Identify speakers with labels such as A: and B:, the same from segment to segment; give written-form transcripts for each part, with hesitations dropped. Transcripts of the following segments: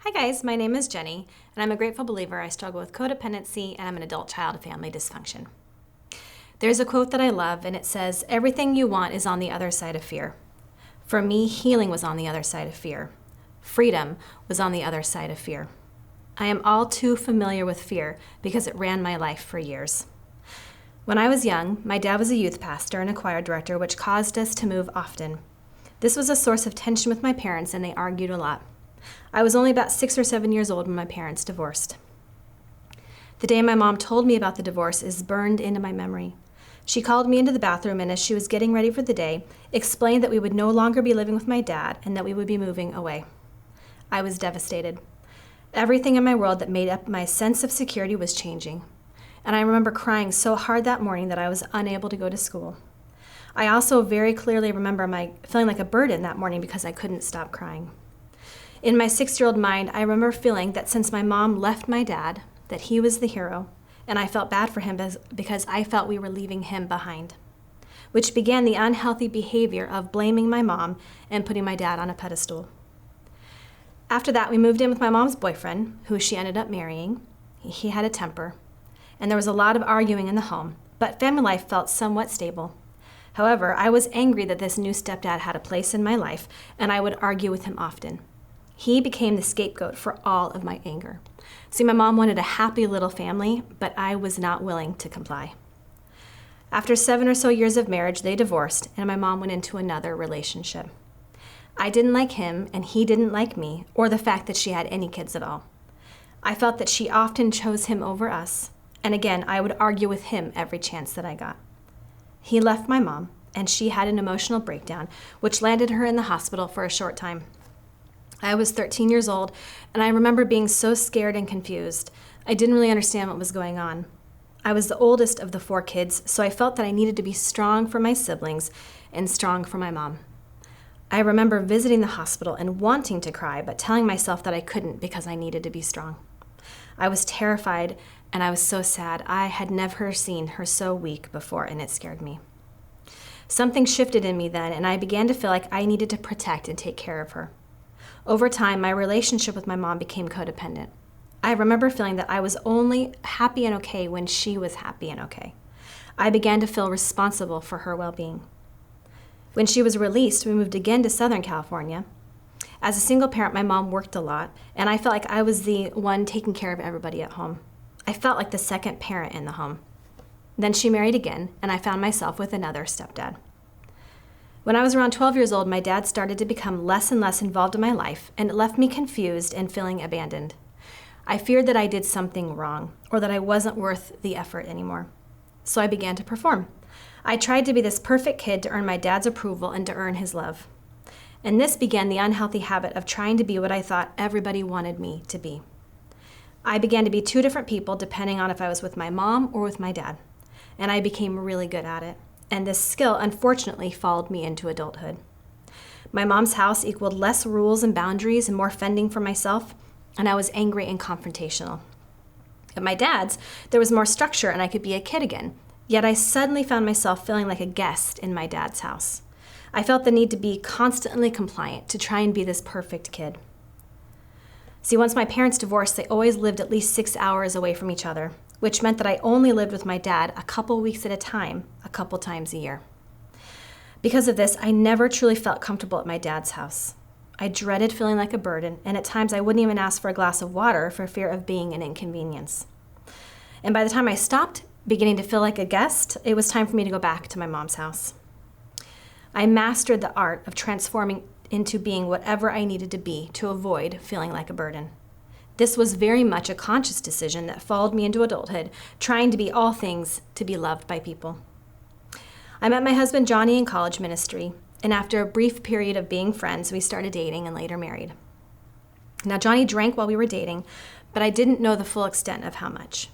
A: Hi guys, my name is Jenny, and I'm a grateful believer. I struggle with codependency, and I'm an adult child of family dysfunction. There's a quote that I love, and it says, "Everything you want is on the other side of fear." For me, healing was on the other side of fear. Freedom was on the other side of fear. I am all too familiar with fear because it ran my life for years. When I was young, my dad was a youth pastor and a choir director, which caused us to move often. This was a source of tension with my parents, and they argued a lot. I was only about 6 or 7 years old when my parents divorced. The day my mom told me about the divorce is burned into my memory. She called me into the bathroom, and as she was getting ready for the day, explained that we would no longer be living with my dad and that we would be moving away. I was devastated. Everything in my world that made up my sense of security was changing. And I remember crying so hard that morning that I was unable to go to school. I also very clearly remember my feeling like a burden that morning because I couldn't stop crying. In my 6-year-old mind, I remember feeling that since my mom left my dad, that he was the hero, and I felt bad for him because I felt we were leaving him behind, which began the unhealthy behavior of blaming my mom and putting my dad on a pedestal. After that, we moved in with my mom's boyfriend, who she ended up marrying. He had a temper, and there was a lot of arguing in the home, but family life felt somewhat stable. However, I was angry that this new stepdad had a place in my life, and I would argue with him often. He became the scapegoat for all of my anger. See, my mom wanted a happy little family, but I was not willing to comply. After 7 or so years of marriage, they divorced, and my mom went into another relationship. I didn't like him, and he didn't like me, or the fact that she had any kids at all. I felt that she often chose him over us, and again, I would argue with him every chance that I got. He left my mom, and she had an emotional breakdown, which landed her in the hospital for a short time. I was 13 years old, and I remember being so scared and confused. I didn't really understand what was going on. I was the oldest of the 4 kids, so I felt that I needed to be strong for my siblings and strong for my mom. I remember visiting the hospital and wanting to cry, but telling myself that I couldn't because I needed to be strong. I was terrified, and I was so sad. I had never seen her so weak before, and it scared me. Something shifted in me then, and I began to feel like I needed to protect and take care of her. Over time, my relationship with my mom became codependent. I remember feeling that I was only happy and okay when she was happy and okay. I began to feel responsible for her well-being. When she was released, we moved again to Southern California. As a single parent, my mom worked a lot, and I felt like I was the one taking care of everybody at home. I felt like the second parent in the home. Then she married again, and I found myself with another stepdad. When I was around 12 years old, my dad started to become less and less involved in my life, and it left me confused and feeling abandoned. I feared that I did something wrong, or that I wasn't worth the effort anymore. So I began to perform. I tried to be this perfect kid to earn my dad's approval and to earn his love. And this began the unhealthy habit of trying to be what I thought everybody wanted me to be. I began to be 2 different people depending on if I was with my mom or with my dad, and I became really good at it. And this skill, unfortunately, followed me into adulthood. My mom's house equaled less rules and boundaries and more fending for myself, and I was angry and confrontational. At my dad's, there was more structure and I could be a kid again, yet I suddenly found myself feeling like a guest in my dad's house. I felt the need to be constantly compliant, to try and be this perfect kid. See, once my parents divorced, they always lived at least 6 hours away from each other, which meant that I only lived with my dad a couple weeks at a time, a couple times a year. Because of this, I never truly felt comfortable at my dad's house. I dreaded feeling like a burden, and at times I wouldn't even ask for a glass of water for fear of being an inconvenience. And by the time I stopped beginning to feel like a guest, it was time for me to go back to my mom's house. I mastered the art of transforming into being whatever I needed to be to avoid feeling like a burden. This was very much a conscious decision that followed me into adulthood, trying to be all things to be loved by people. I met my husband Johnny in college ministry, and after a brief period of being friends, we started dating and later married. Now, Johnny drank while we were dating, but I didn't know the full extent of how much.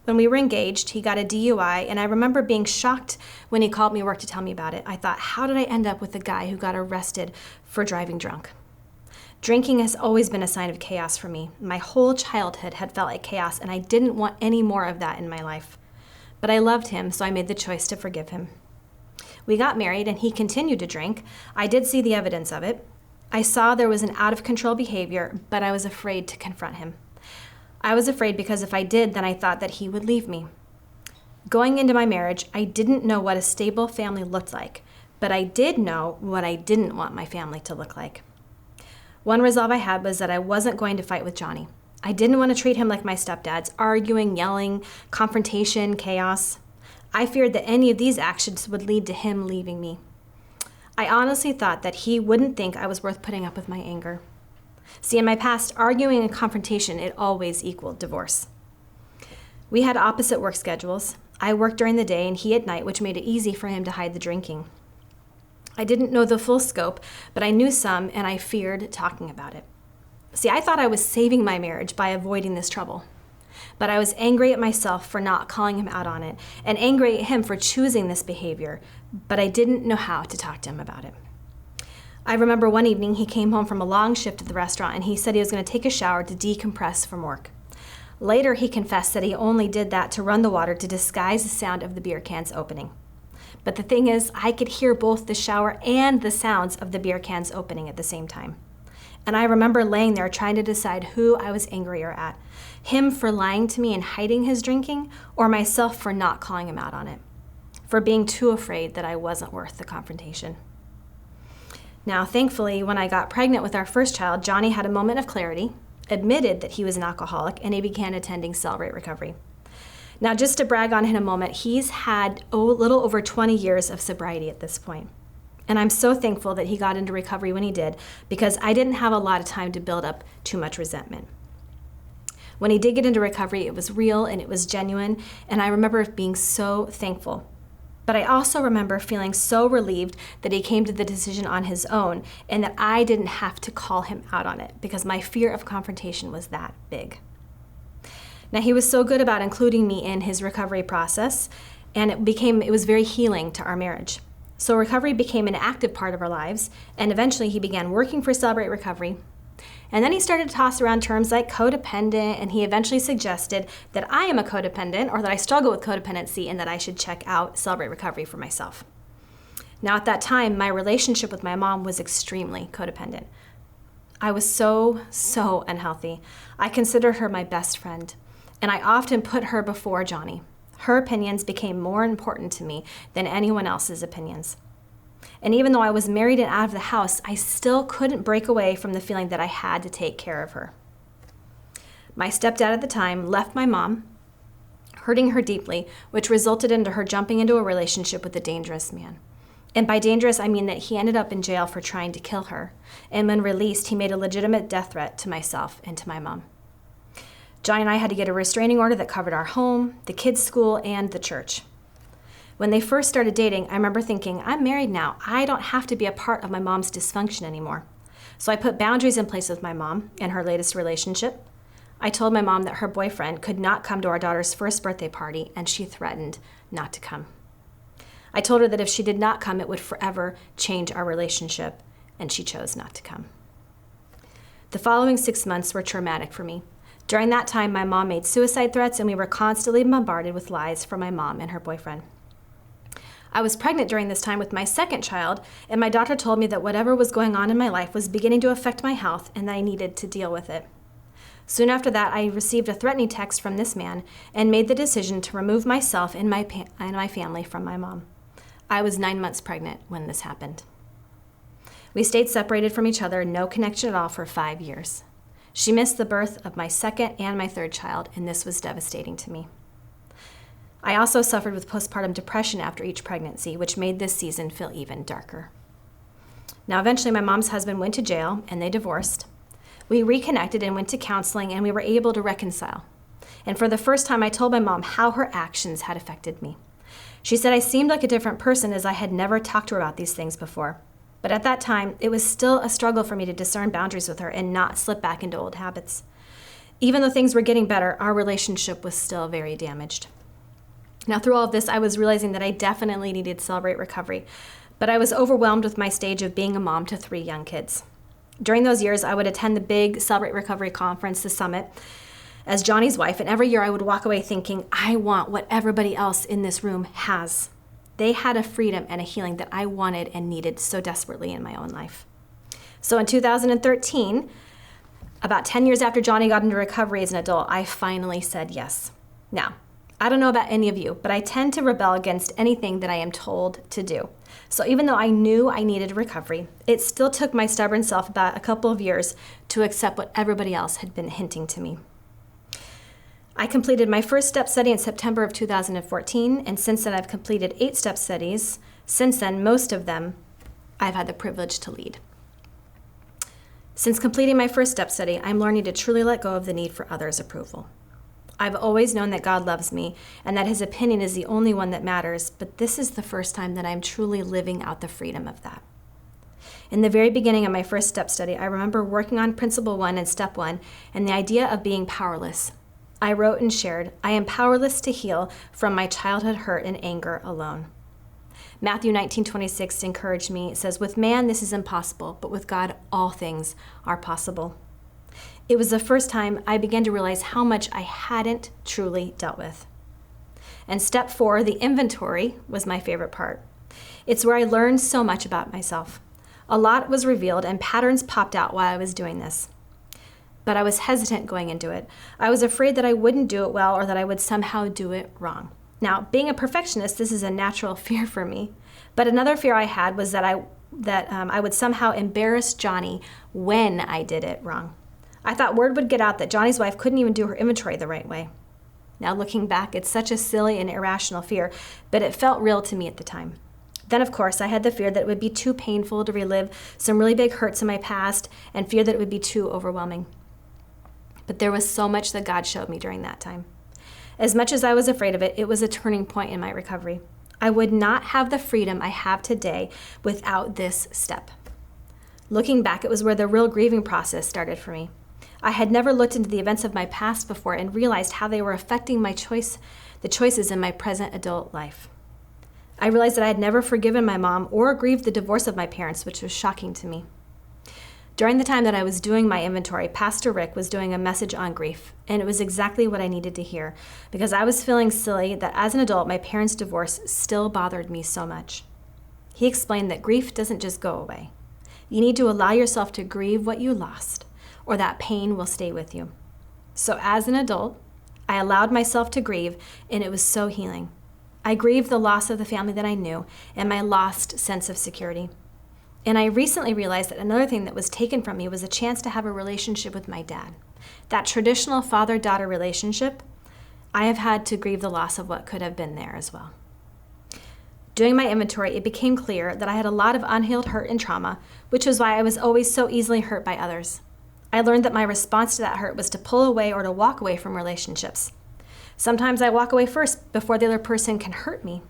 A: When we were engaged, he got a DUI, and I remember being shocked when he called me work to tell me about it. I thought, how did I end up with a guy who got arrested for driving drunk? Drinking has always been a sign of chaos for me. My whole childhood had felt like chaos, and I didn't want any more of that in my life. But I loved him, so I made the choice to forgive him. We got married, and he continued to drink. I did see the evidence of it. I saw there was an out-of-control behavior, but I was afraid to confront him. I was afraid because if I did, then I thought that he would leave me. Going into my marriage, I didn't know what a stable family looked like, but I did know what I didn't want my family to look like. One resolve I had was that I wasn't going to fight with Johnny. I didn't want to treat him like my stepdads, arguing, yelling, confrontation, chaos. I feared that any of these actions would lead to him leaving me. I honestly thought that he wouldn't think I was worth putting up with my anger. See, in my past, arguing and confrontation, it always equaled divorce. We had opposite work schedules. I worked during the day and he at night, which made it easy for him to hide the drinking. I didn't know the full scope, but I knew some, and I feared talking about it. See, I thought I was saving my marriage by avoiding this trouble. But I was angry at myself for not calling him out on it, and angry at him for choosing this behavior, but I didn't know how to talk to him about it. I remember one evening he came home from a long shift at the restaurant, and he said he was going to take a shower to decompress from work. Later, he confessed that he only did that to run the water to disguise the sound of the beer cans opening. But the thing is, I could hear both the shower and the sounds of the beer cans opening at the same time. And I remember laying there trying to decide who I was angrier at, him for lying to me and hiding his drinking, or myself for not calling him out on it, for being too afraid that I wasn't worth the confrontation. Now, thankfully, when I got pregnant with our first child, Johnny had a moment of clarity, admitted that he was an alcoholic, and he began attending Celebrate Recovery. Now, just to brag on him a moment, he's had a little over 20 years of sobriety at this point. And I'm so thankful that he got into recovery when he did, because I didn't have a lot of time to build up too much resentment. When he did get into recovery, it was real and it was genuine, and I remember being so thankful. But I also remember feeling so relieved that he came to the decision on his own and that I didn't have to call him out on it because my fear of confrontation was that big. Now, he was so good about including me in his recovery process, and it was very healing to our marriage. So recovery became an active part of our lives, and eventually he began working for Celebrate Recovery. And then he started to toss around terms like codependent, and he eventually suggested that I am a codependent, or that I struggle with codependency, and that I should check out Celebrate Recovery for myself. Now, at that time, my relationship with my mom was extremely codependent. I was so unhealthy. I considered her my best friend, and I often put her before Johnny. Her opinions became more important to me than anyone else's opinions. And even though I was married and out of the house, I still couldn't break away from the feeling that I had to take care of her. My stepdad at the time left my mom, hurting her deeply, which resulted into her jumping into a relationship with a dangerous man. And by dangerous, I mean that he ended up in jail for trying to kill her. And when released, he made a legitimate death threat to myself and to my mom. Johnny and I had to get a restraining order that covered our home, the kids' school, and the church. When they first started dating, I remember thinking, I'm married now. I don't have to be a part of my mom's dysfunction anymore. So I put boundaries in place with my mom and her latest relationship. I told my mom that her boyfriend could not come to our daughter's first birthday party, and she threatened not to come. I told her that if she did not come, it would forever change our relationship, and she chose not to come. The following 6 months were traumatic for me. During that time, my mom made suicide threats, and we were constantly bombarded with lies from my mom and her boyfriend. I was pregnant during this time with my second child, and my doctor told me that whatever was going on in my life was beginning to affect my health and that I needed to deal with it. Soon after that, I received a threatening text from this man and made the decision to remove myself and my family from my mom. I was 9 months pregnant when this happened. We stayed separated from each other, no connection at all, for 5 years. She missed the birth of my second and my third child, and this was devastating to me. I also suffered with postpartum depression after each pregnancy, which made this season feel even darker. Now, eventually, my mom's husband went to jail, and they divorced. We reconnected and went to counseling, and we were able to reconcile. And for the first time, I told my mom how her actions had affected me. She said I seemed like a different person, as I had never talked to her about these things before. But at that time, it was still a struggle for me to discern boundaries with her and not slip back into old habits. Even though things were getting better, our relationship was still very damaged. Now, through all of this, I was realizing that I definitely needed to Celebrate Recovery, but I was overwhelmed with my stage of being a mom to 3 young kids. During those years, I would attend the big Celebrate Recovery conference, the summit, as Johnny's wife, and every year I would walk away thinking, I want what everybody else in this room has. They had a freedom and a healing that I wanted and needed so desperately in my own life. So in 2013, about 10 years after Johnny got into recovery as an adult, I finally said yes. Now, I don't know about any of you, but I tend to rebel against anything that I am told to do. So even though I knew I needed recovery, it still took my stubborn self about a couple of years to accept what everybody else had been hinting to me. I completed my first step study in September of 2014, and since then I've completed 8 step studies. Since then, most of them I've had the privilege to lead. Since completing my first step study, I'm learning to truly let go of the need for others' approval. I've always known that God loves me and that His opinion is the only one that matters, but this is the first time that I'm truly living out the freedom of that. In the very beginning of my first step study, I remember working on Principle 1 and Step 1 and the idea of being powerless. I wrote and shared, I am powerless to heal from my childhood hurt and anger alone. Matthew 19:26 encouraged me. It says, with man this is impossible, but with God all things are possible. It was the first time I began to realize how much I hadn't truly dealt with. And Step 4, the inventory, was my favorite part. It's where I learned so much about myself. A lot was revealed and patterns popped out while I was doing this. But I was hesitant going into it. I was afraid that I wouldn't do it well or that I would somehow do it wrong. Now, being a perfectionist, this is a natural fear for me. But another fear I had was that I would somehow embarrass Johnny when I did it wrong. I thought word would get out that Johnny's wife couldn't even do her inventory the right way. Now, looking back, it's such a silly and irrational fear, but it felt real to me at the time. Then, of course, I had the fear that it would be too painful to relive some really big hurts in my past and fear that it would be too overwhelming. But there was so much that God showed me during that time. As much as I was afraid of it, it was a turning point in my recovery. I would not have the freedom I have today without this step. Looking back, it was where the real grieving process started for me. I had never looked into the events of my past before and realized how they were affecting the choices in my present adult life. I realized that I had never forgiven my mom or grieved the divorce of my parents, which was shocking to me. During the time that I was doing my inventory, Pastor Rick was doing a message on grief, and it was exactly what I needed to hear because I was feeling silly that as an adult, my parents' divorce still bothered me so much. He explained that grief doesn't just go away. You need to allow yourself to grieve what you lost, or that pain will stay with you. So as an adult, I allowed myself to grieve, and it was so healing. I grieved the loss of the family that I knew and my lost sense of security. And I recently realized that another thing that was taken from me was a chance to have a relationship with my dad. That traditional father-daughter relationship, I have had to grieve the loss of what could have been there as well. Doing my inventory, it became clear that I had a lot of unhealed hurt and trauma, which was why I was always so easily hurt by others. I learned that my response to that hurt was to pull away or to walk away from relationships. Sometimes I walk away first before the other person can hurt me.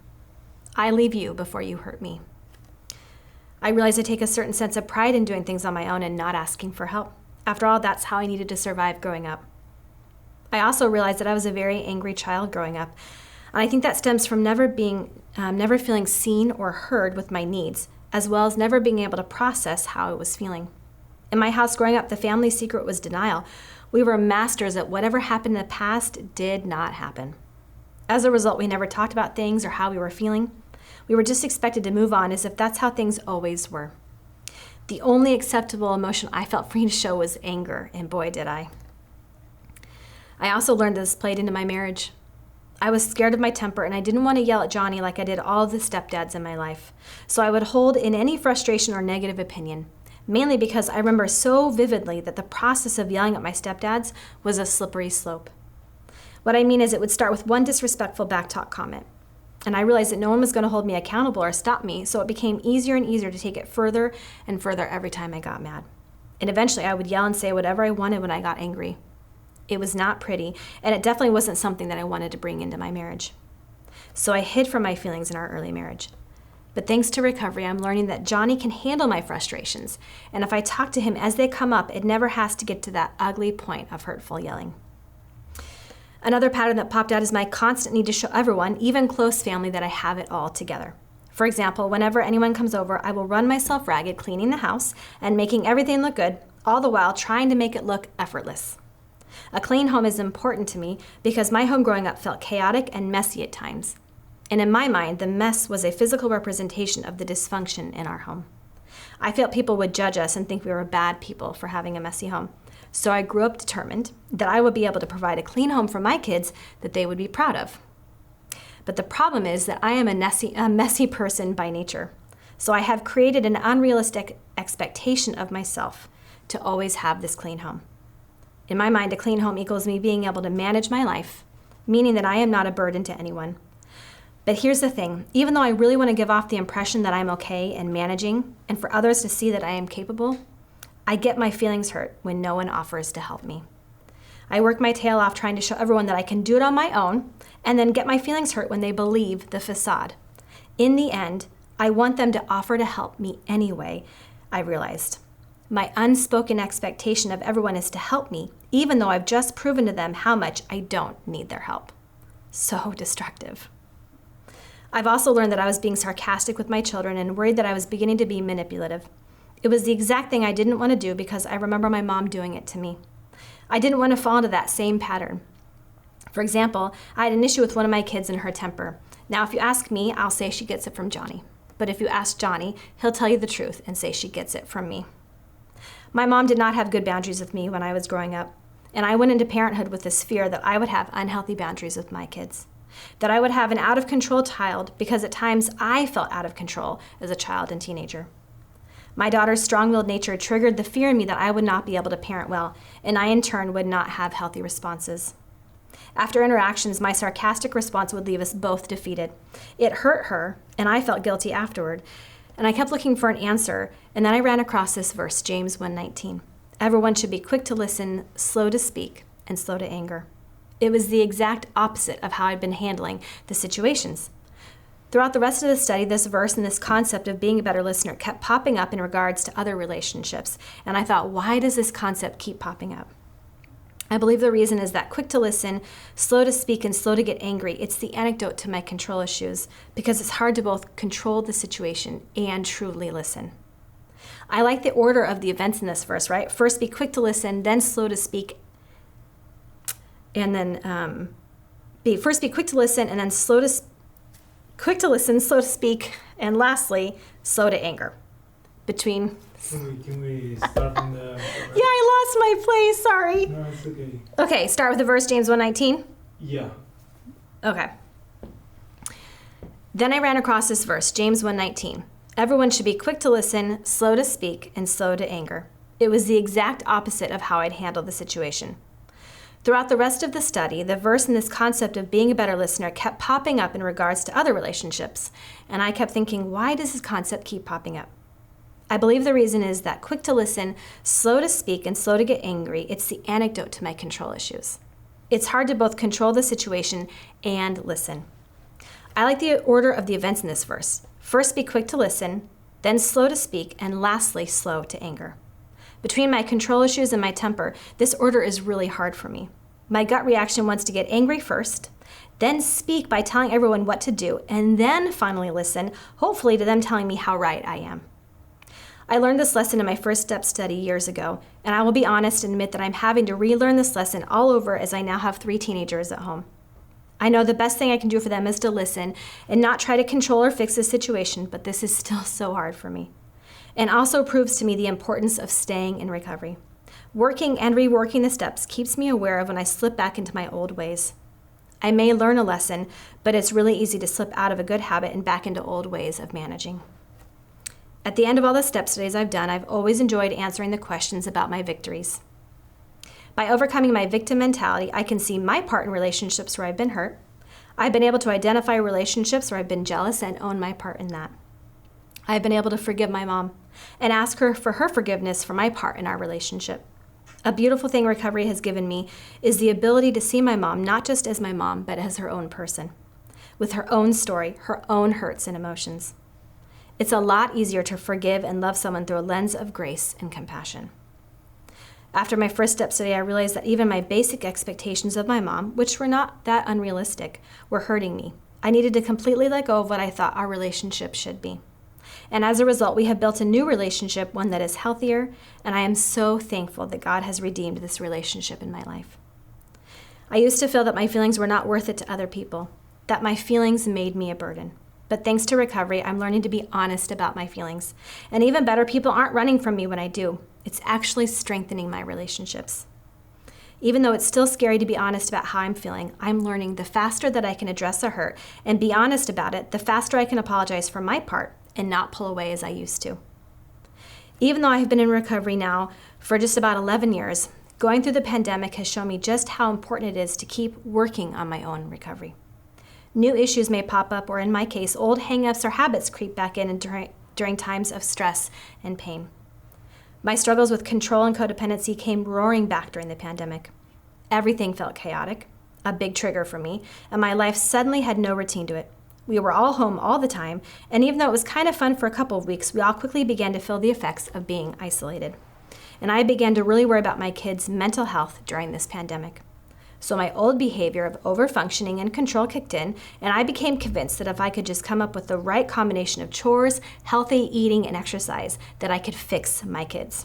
A: I leave you before you hurt me. I realized I take a certain sense of pride in doing things on my own and not asking for help. After all, that's how I needed to survive growing up. I also realized that I was a very angry child growing up, and I think that stems from never feeling seen or heard with my needs, as well as never being able to process how I was feeling. In my house growing up, the family secret was denial. We were masters at whatever happened in the past did not happen. As a result, we never talked about things or how we were feeling. We were just expected to move on as if that's how things always were. The only acceptable emotion I felt free to show was anger, and boy, did I. I also learned that this played into my marriage. I was scared of my temper, and I didn't want to yell at Johnny like I did all of the stepdads in my life. So I would hold in any frustration or negative opinion, mainly because I remember so vividly that the process of yelling at my stepdads was a slippery slope. What I mean is it would start with one disrespectful backtalk comment. And I realized that no one was going to hold me accountable or stop me, so it became easier and easier to take it further and further every time I got mad. And eventually I would yell and say whatever I wanted when I got angry. It was not pretty, and it definitely wasn't something that I wanted to bring into my marriage. So I hid from my feelings in our early marriage. But thanks to recovery, I'm learning that Johnny can handle my frustrations, and if I talk to him as they come up, it never has to get to that ugly point of hurtful yelling. Another pattern that popped out is my constant need to show everyone, even close family, that I have it all together. For example, whenever anyone comes over, I will run myself ragged cleaning the house and making everything look good, all the while trying to make it look effortless. A clean home is important to me because my home growing up felt chaotic and messy at times. And in my mind, the mess was a physical representation of the dysfunction in our home. I felt people would judge us and think we were bad people for having a messy home. So I grew up determined that I would be able to provide a clean home for my kids that they would be proud of. But the problem is that I am a messy person by nature. So I have created an unrealistic expectation of myself to always have this clean home. In my mind, a clean home equals me being able to manage my life, meaning that I am not a burden to anyone. But here's the thing, even though I really want to give off the impression that I'm okay and managing, and for others to see that I am capable, I get my feelings hurt when no one offers to help me. I work my tail off trying to show everyone that I can do it on my own, and then get my feelings hurt when they believe the facade. In the end, I want them to offer to help me anyway, I realized. My unspoken expectation of everyone is to help me, even though I've just proven to them how much I don't need their help. So destructive. I've also learned that I was being sarcastic with my children and worried that I was beginning to be manipulative. It was the exact thing I didn't want to do because I remember my mom doing it to me. I didn't want to fall into that same pattern. For example, I had an issue with one of my kids and her temper. Now, if you ask me, I'll say she gets it from Johnny. But if you ask Johnny, he'll tell you the truth and say she gets it from me. My mom did not have good boundaries with me when I was growing up, and I went into parenthood with this fear that I would have unhealthy boundaries with my kids, that I would have an out-of-control child because at times I felt out of control as a child and teenager. My daughter's strong-willed nature triggered the fear in me that I would not be able to parent well, and I in turn would not have healthy responses. After interactions, my sarcastic response would leave us both defeated. It hurt her, and I felt guilty afterward. And I kept looking for an answer, and then I ran across this verse, James 1:19. Everyone should be quick to listen, slow to speak, and slow to anger. It was the exact opposite of how I'd been handling the situations. Throughout the rest of the study, this verse and this concept of being a better listener kept popping up in regards to other relationships. And I thought, why does this concept keep popping up? I believe the reason is that quick to listen, slow to speak, and slow to get angry, it's the antidote to my control issues because it's hard to both control the situation and truly listen. I like the order of the events in this verse, right? First be quick to listen, then slow to speak, and then first be quick to listen, and then quick to listen, slow to speak, and lastly, slow to anger. Can
B: we start from the...
A: Yeah, I lost my place, sorry.
B: No, it's okay.
A: Okay, start with the verse, James 1:19.
B: Yeah.
A: Okay. Then I ran across this verse, James 1:19. Everyone should be quick to listen, slow to speak, and slow to anger. It was the exact opposite of how I'd handled the situation. Throughout the rest of the study, the verse and this concept of being a better listener kept popping up in regards to other relationships, and I kept thinking, why does this concept keep popping up? I believe the reason is that quick to listen, slow to speak, and slow to get angry, it's the antidote to my control issues. It's hard to both control the situation and listen. I like the order of the events in this verse. First, be quick to listen, then slow to speak, and lastly, slow to anger. Between my control issues and my temper, this order is really hard for me. My gut reaction wants to get angry first, then speak by telling everyone what to do, and then finally listen, hopefully to them telling me how right I am. I learned this lesson in my first step study years ago, and I will be honest and admit that I'm having to relearn this lesson all over as I now have 3 teenagers at home. I know the best thing I can do for them is to listen and not try to control or fix the situation, but this is still so hard for me. And also proves to me the importance of staying in recovery. Working and reworking the steps keeps me aware of when I slip back into my old ways. I may learn a lesson, but it's really easy to slip out of a good habit and back into old ways of managing. At the end of all the step studies I've done, I've always enjoyed answering the questions about my victories. By overcoming my victim mentality, I can see my part in relationships where I've been hurt. I've been able to identify relationships where I've been jealous and own my part in that. I've been able to forgive my mom and ask her for her forgiveness for my part in our relationship. A beautiful thing recovery has given me is the ability to see my mom not just as my mom, but as her own person, with her own story, her own hurts and emotions. It's a lot easier to forgive and love someone through a lens of grace and compassion. After my first step study, I realized that even my basic expectations of my mom, which were not that unrealistic, were hurting me. I needed to completely let go of what I thought our relationship should be. And as a result, we have built a new relationship, one that is healthier, and I am so thankful that God has redeemed this relationship in my life. I used to feel that my feelings were not worth it to other people, that my feelings made me a burden. But thanks to recovery, I'm learning to be honest about my feelings. And even better, people aren't running from me when I do. It's actually strengthening my relationships. Even though it's still scary to be honest about how I'm feeling, I'm learning the faster that I can address a hurt and be honest about it, the faster I can apologize for my part and not pull away as I used to. Even though I've been in recovery now for just about 11 years, going through the pandemic has shown me just how important it is to keep working on my own recovery. New issues may pop up, or in my case, old hang-ups or habits creep back in during times of stress and pain. My struggles with control and codependency came roaring back during the pandemic. Everything felt chaotic, a big trigger for me, and my life suddenly had no routine to it. We were all home all the time, and even though it was kind of fun for a couple of weeks, we all quickly began to feel the effects of being isolated. And I began to really worry about my kids' mental health during this pandemic. So my old behavior of overfunctioning and control kicked in, and I became convinced that if I could just come up with the right combination of chores, healthy eating, and exercise, that I could fix my kids.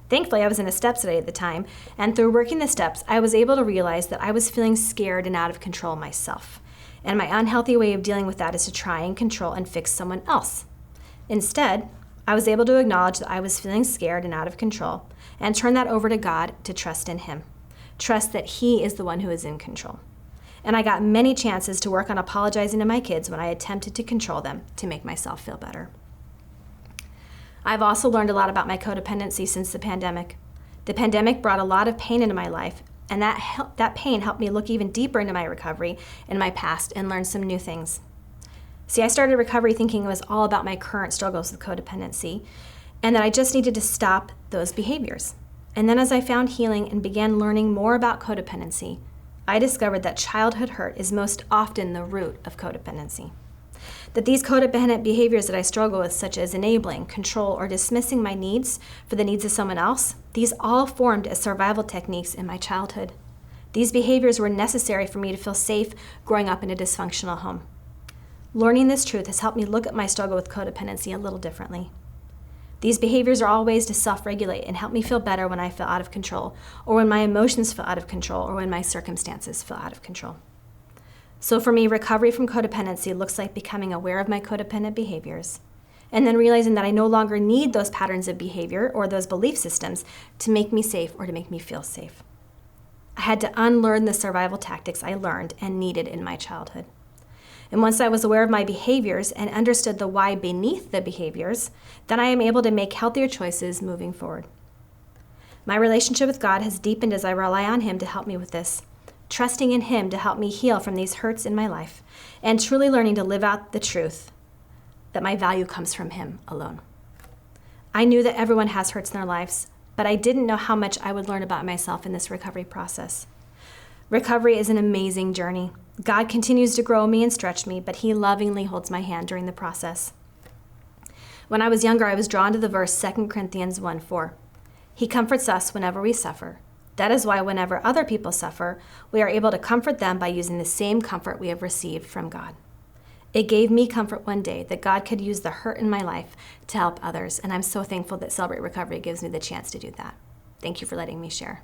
A: Thankfully, I was in a step study at the time, and through working the steps, I was able to realize that I was feeling scared and out of control myself. And my unhealthy way of dealing with that is to try and control and fix someone else. Instead, I was able to acknowledge that I was feeling scared and out of control, and turn that over to God to trust in Him. Trust that He is the one who is in control. And I got many chances to work on apologizing to my kids when I attempted to control them to make myself feel better. I've also learned a lot about my codependency since the pandemic. The pandemic brought a lot of pain into my life, and that pain helped me look even deeper into my recovery and my past and learn some new things. See, I started recovery thinking it was all about my current struggles with codependency, and that I just needed to stop those behaviors. And then as I found healing and began learning more about codependency, I discovered that childhood hurt is most often the root of codependency. That these codependent behaviors that I struggle with, such as enabling, control, or dismissing my needs for the needs of someone else, these all formed as survival techniques in my childhood. These behaviors were necessary for me to feel safe growing up in a dysfunctional home. Learning this truth has helped me look at my struggle with codependency a little differently. These behaviors are all ways to self-regulate and help me feel better when I feel out of control, or when my emotions feel out of control, or when my circumstances feel out of control. So for me, recovery from codependency looks like becoming aware of my codependent behaviors, and then realizing that I no longer need those patterns of behavior or those belief systems to make me safe or to make me feel safe. I had to unlearn the survival tactics I learned and needed in my childhood. And once I was aware of my behaviors and understood the why beneath the behaviors, then I am able to make healthier choices moving forward. My relationship with God has deepened as I rely on Him to help me with this, trusting in Him to help me heal from these hurts in my life, and truly learning to live out the truth that my value comes from Him alone. I knew that everyone has hurts in their lives, but I didn't know how much I would learn about myself in this recovery process. Recovery is an amazing journey. God continues to grow me and stretch me, but He lovingly holds my hand during the process. When I was younger, I was drawn to the verse 2 Corinthians 1:4. He comforts us whenever we suffer. That is why whenever other people suffer, we are able to comfort them by using the same comfort we have received from God. It gave me comfort one day that God could use the hurt in my life to help others, and I'm so thankful that Celebrate Recovery gives me the chance to do that. Thank you for letting me share.